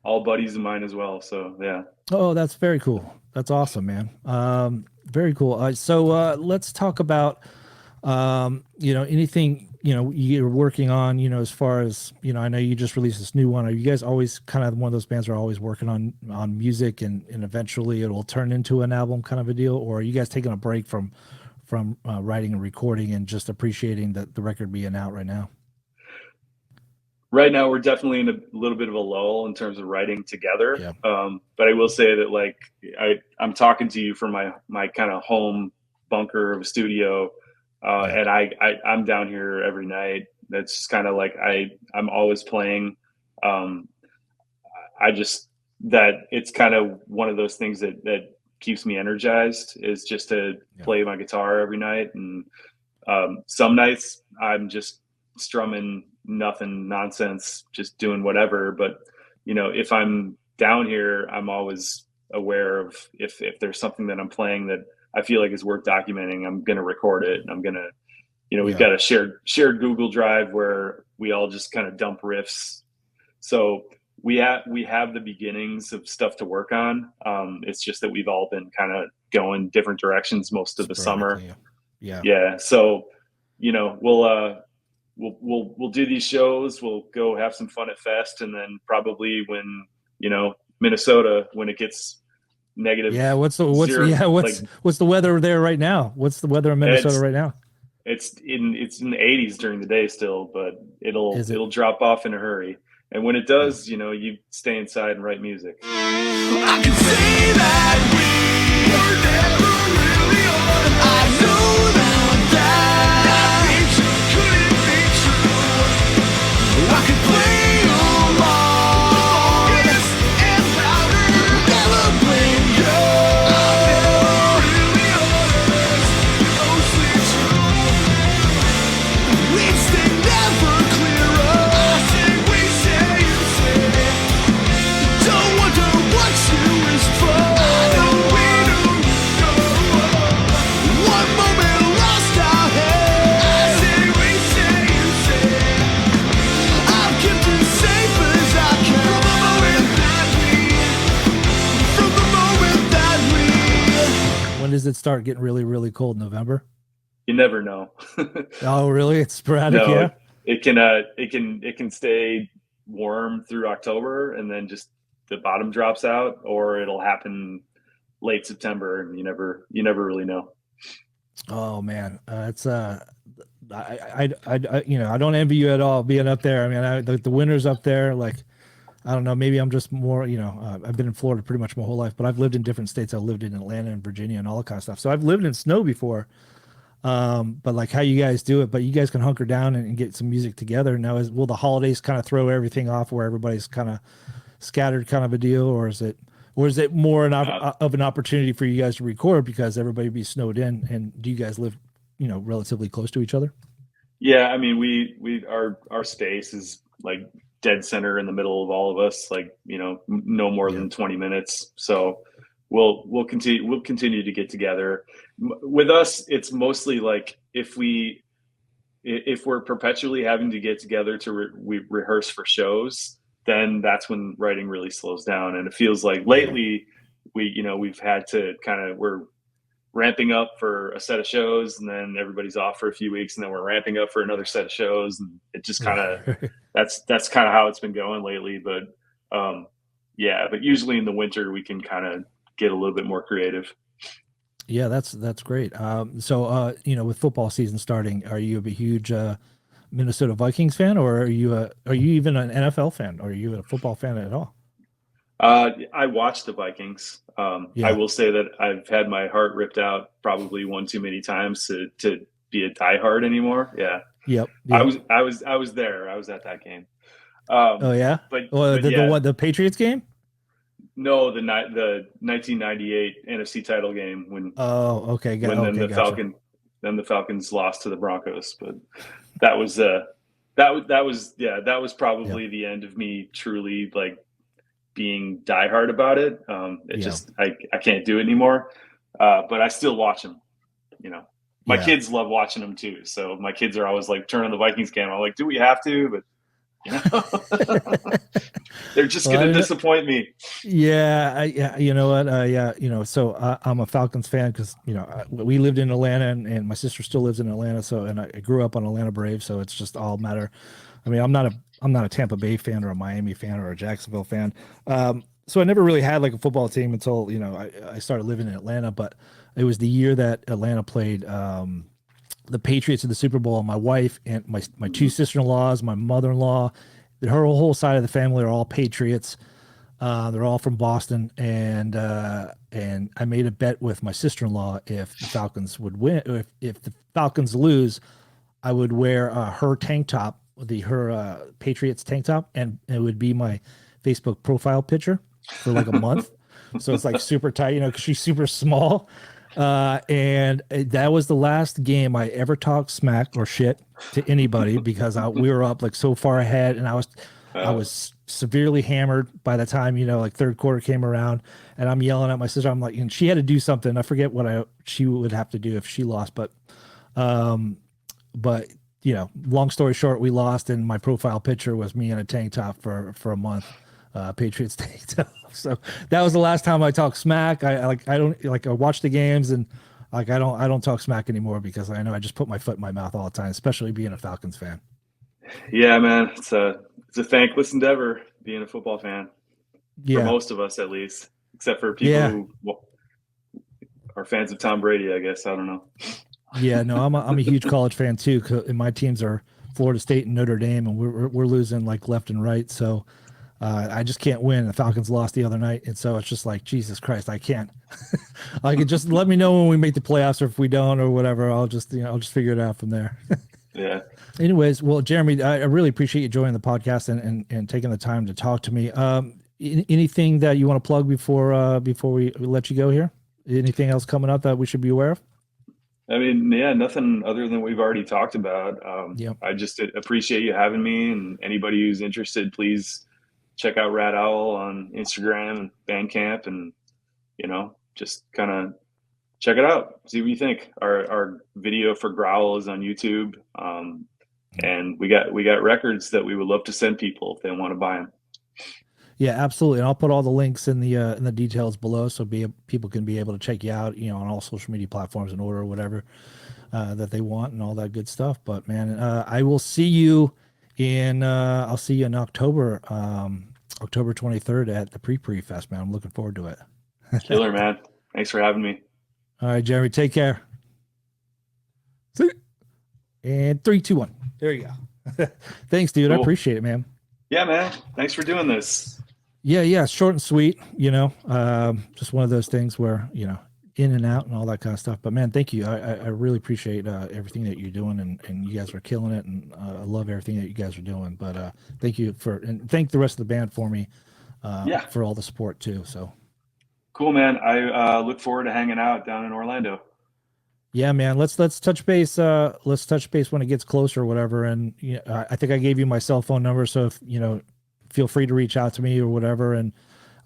all buddies of mine as well. So yeah. Oh, that's very cool. That's awesome, man. Very cool. So let's talk about anything you're working on, as far as, I know you just released this new one. Are you guys always kind of one of those bands that are always working on music and eventually it will turn into an album kind of a deal? Or are you guys taking a break from writing and recording and just appreciating the record being out right now? Right now, we're definitely in a little bit of a lull in terms of writing together. Yeah. But I will say that, like, I'm talking to you from my kind of home bunker of a studio, and I'm down here every night. That's just kind of like I'm always playing. That it's kind of one of those things that keeps me energized, is just to play my guitar every night. And some nights I'm just strumming nothing, nonsense, just doing whatever. But if I'm down here, I'm always aware of if there's something that I'm playing that I feel like is worth documenting, I'm gonna record it. And I'm gonna, we've got a shared Google Drive where we all just kind of dump riffs. So we have the beginnings of stuff to work on. It's just that we've all been kind of going different directions most of the summer. Yeah. So we'll do these shows. We'll go have some fun at Fest, and then probably when Minnesota, when it gets negative. Yeah, what's the weather there right now? What's the weather in Minnesota right now? It's in the 80s during the day still, but it'll drop off in a hurry. And when it does, you stay inside and write music. I can say that we were never really on. I know that picture couldn't be true. I could play along and louder, never blame you. I'm never really honest, mostly true. Leaves they never clear up. I say we say you say. Don't wonder what you is for. I know we don't know. One moment lost our head. I say we say you say. I've kept it safe as I can. From the moment that we. When does it start getting really, really cold? November? You never know. Oh, really? It's sporadic. No, Yeah. it can stay warm through October, and then just the bottom drops out, or it'll happen late September, and you never really know. Oh man, it's I don't envy you at all being up there. I mean, the winters up there, like, I don't know, maybe I'm just more, I've been in Florida pretty much my whole life, but I've lived in different states. I've lived in Atlanta and Virginia and all that kind of stuff. So I've lived in snow before. But like how you guys do it, but you guys can hunker down and get some music together. Now, will the holidays kind of throw everything off where everybody's kind of scattered kind of a deal, or is it more of an opportunity for you guys to record because everybody be snowed in? And do you guys live, relatively close to each other? Yeah. I mean, our space is like dead center in the middle of all of us, like, no more than 20 minutes. So we'll continue to get together. With us, it's mostly like if we're perpetually having to get together to we rehearse for shows, then that's when writing really slows down. And it feels like lately we've had to we're ramping up for a set of shows, and then everybody's off for a few weeks, and then we're ramping up for another set of shows, and it just that's kind of how it's been going lately. But but usually in the winter we can kind of get a little bit more creative. Yeah, that's great. So with football season starting, are you a huge Minnesota Vikings fan, or are you even an NFL fan, or are you a football fan at all? I watch the Vikings. I will say that I've had my heart ripped out probably one too many times to be a diehard anymore. Yeah. Yep. I was there. I was at that game. Oh yeah. But the Patriots game. No, the 1998 NFC title game when Oh, okay. Gotcha. The Falcons lost to the Broncos. But that was that was probably the end of me truly like being diehard about it. Just I can't do it anymore. But I still watch them. You know, my kids love watching them too. So my kids are always like, turn on the Vikings game. I'm like, do we have to? But you know, they're just going to disappoint me. Yeah. You know what? So I'm a Falcons fan because, we lived in Atlanta and my sister still lives in Atlanta. So, and I grew up on Atlanta Braves. So it's just all matter. I mean, I'm not a Tampa Bay fan or a Miami fan or a Jacksonville fan. So I never really had like a football team until, I started living in Atlanta, but it was the year that Atlanta played, the Patriots in the Super Bowl. My wife and my two sister-in-laws, my mother-in-law, her whole side of the family are all Patriots. They're all from Boston, and I made a bet with my sister-in-law if the Falcons would win, if the Falcons lose, I would wear her tank top, her Patriots tank top, and it would be my Facebook profile picture for like a month. So it's like super tight, because she's super small. And that was the last game I ever talked smack or shit to anybody because we were up like so far ahead, and I was severely hammered by the time like third quarter came around, and I'm yelling at my sister. I'm like, and she had to do something. I forget what she would have to do if she lost, but long story short, we lost, and my profile picture was me in a tank top for a month. Patriots tank top. So that was the last time I talked smack. I watch the games, and I don't talk smack anymore because I know I just put my foot in my mouth all the time, especially being a Falcons fan. Yeah, man, it's a thankless endeavor being a football fan. Yeah. For most of us, at least, except for people who are fans of Tom Brady, I guess. I don't know. Yeah, no, I'm a huge college fan too, and my teams are Florida State and Notre Dame, and we're losing like left and right. So I just can't win. The Falcons lost the other night, and so it's just like, Jesus Christ, I can't. I could just let me know when we make the playoffs, or if we don't, or whatever. I'll just figure it out from there. Yeah. Anyways, well, Jeremy, I really appreciate you joining the podcast and taking the time to talk to me. Anything that you want to plug before we let you go here? Anything else coming up that we should be aware of? I mean, yeah, nothing other than we've already talked about. I just appreciate you having me, and anybody who's interested, please check out Rad Owl on Instagram and Bandcamp, and just kind of check it out, see what you think. Our video for Growl is on YouTube, and we got records that we would love to send people if they want to buy them. Yeah, absolutely. And I'll put all the links in the details below, so people can be able to check you out, on all social media platforms in order or whatever that they want and all that good stuff. But man, I will see you in October, October 23rd at the Pre Fest, man. I'm looking forward to it. Killer, man. Thanks for having me. All right, Jeremy, take care. See? And 3, 2, 1. There you go. Thanks, dude. Cool. I appreciate it, man. Yeah, man. Thanks for doing this. Yeah. Short and sweet, just one of those things where, in and out and all that kind of stuff. But man, thank you. I really appreciate everything that you're doing, and you guys are killing it. And I love everything that you guys are doing. But thank you and thank the rest of the band for me, for all the support too. So cool, man. I look forward to hanging out down in Orlando. Yeah, man. Let's touch base. Let's touch base when it gets closer or whatever. And I think I gave you my cell phone number, so if feel free to reach out to me or whatever, and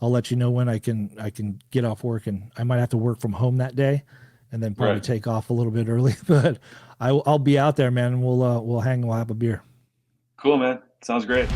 I'll let you know when I can get off work. And I might have to work from home that day, and then probably take off a little bit early. But I'll be out there, man. And we'll hang. We'll have a beer. Cool, man. Sounds great.